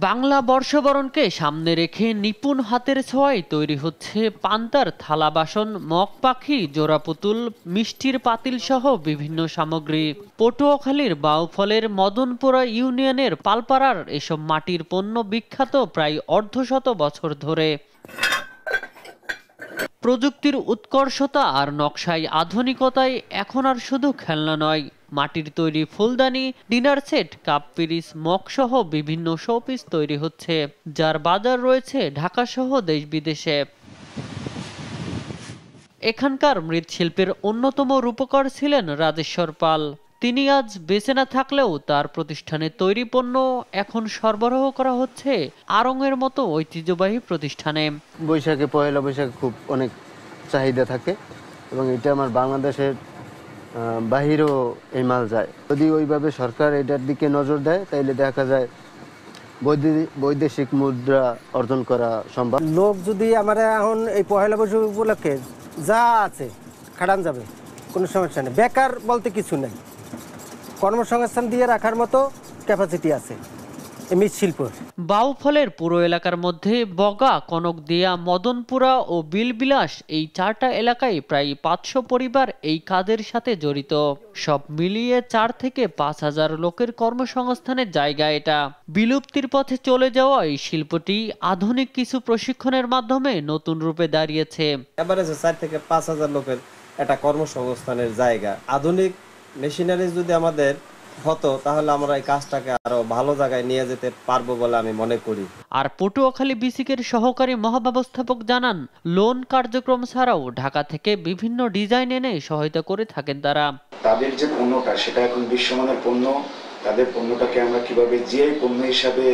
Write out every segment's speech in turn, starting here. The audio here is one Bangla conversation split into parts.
বাংলা বর্ষবরণকে সামনে রেখে নিপুণ হাতের ছোঁয়ায় তৈরি হচ্ছে পান্তার থালা বাসন, মগ পাখি, জোড়া পুতুল, মিষ্টির পাতিল সহ বিভিন্ন সামগ্রী। পটুয়াখালীর বাউফলের মদনপুরা ইউনিয়নের পালপাড়ার এসব মাটির পণ্য বিখ্যাত প্রায় অর্ধশত বছর ধরে। প্রযুক্তির উৎকর্ষতা আর নকশায় আধুনিকতায় এখন আর শুধু খেলনা নয়, মাটির তৈরি ফুলদানি, ডিনার সেট, কাপ পিরিচ, মগসহ বিভিন্ন শোপিস তৈরি হচ্ছে, যার বাজার রয়েছে ঢাকাসহ দেশ বিদেশে। এখানকার মৃৎশিল্পের অন্যতম রূপকার ছিলেন রাজেশ্বর পাল। তিনি আজ বেঁচে না থাকলেও তার প্রতিষ্ঠানে তৈরি পণ্য এখন সরবরাহ করা হচ্ছে আড়ং-এর মতো ঐতিহ্যবাহী প্রতিষ্ঠানে। বৈশাখে, পয়লা বৈশাখে খুব অনেক চাহিদা থাকে এবং এটা আমার বাংলাদেশের বাহিরেও এই মাল যায়। যদি ওইভাবে সরকার এটার দিকে নজর দেয় তাইলে দেখা যায় বৈদেশিক মুদ্রা অর্জন করা সম্ভব। লোক যদি আমার এখন এই পয়লা বৈশাখ উপলক্ষে যা আছে খাটান যাবে, কোনো সমস্যা নেই। বেকার বলতে কিছু নেই, কর্মসংস্থান দিয়ে রাখার মতো ক্যাপাসিটি আছে এই মৃৎশিল্প। বাউফলের পুরো এলাকার মধ্যে বগা, কনকদিয়া, মদনপুরা ও বিলবিলাস এই চারটা এলাকায় প্রায় 500 পরিবার এই কাজের সাথে জড়িত। সব মিলিয়ে 4 থেকে 5,000 লোকের কর্মসংস্থানের জায়গা এটা। বিলুপ্তির পথে চলে যাওয়া এই শিল্পটি আধুনিক কিছু প্রশিক্ষণের মাধ্যমে নতুন রূপে দাঁড়িয়েছে। এভারেজে 4 থেকে 5,000 লোকের একটা কর্মসংস্থানের জায়গা। আধুনিক মেশিনারি যদি আমাদের হতো তাহলে আমরা এই কাজটাকে আরো ভালো জায়গায় নিয়ে যেতে পারবো বলে আমি মনে করি। আর পটুয়াখালী বিসিকের সহকারী মহাব্যবস্থাপক জানান, লোন কার্যক্রম ছাড়াও ঢাকা থেকে বিভিন্ন ডিজাইন এনে সহায়তা করে থাকেন তারা। তাদের যে পণ্যটা সেটা এখন বিশ্বমানের পণ্য, তাদের পণ্যটাকে আমরা কিভাবে জিআই পণ্য হিসাবে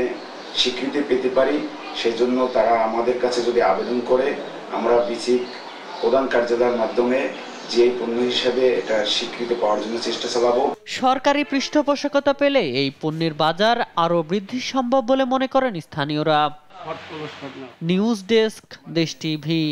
স্বীকৃতি পেতে পারি সেই জন্য তারা আমাদের কাছে যদি আবেদন করে আমরা বিসিক প্রধান কার্যালয়ের মাধ্যমে জিআই পণ্য হিসাবে এটা স্বীকৃতি পাওয়ার জন্য চেষ্টা চালাবো। সরকারি পৃষ্ঠপোষকতা পেলে এই পণ্যের বাজার আরও বৃদ্ধি সম্ভব বলে মনে করেন স্থানীয়রা। নিউজ ডেস্ক, দেশ টিভি।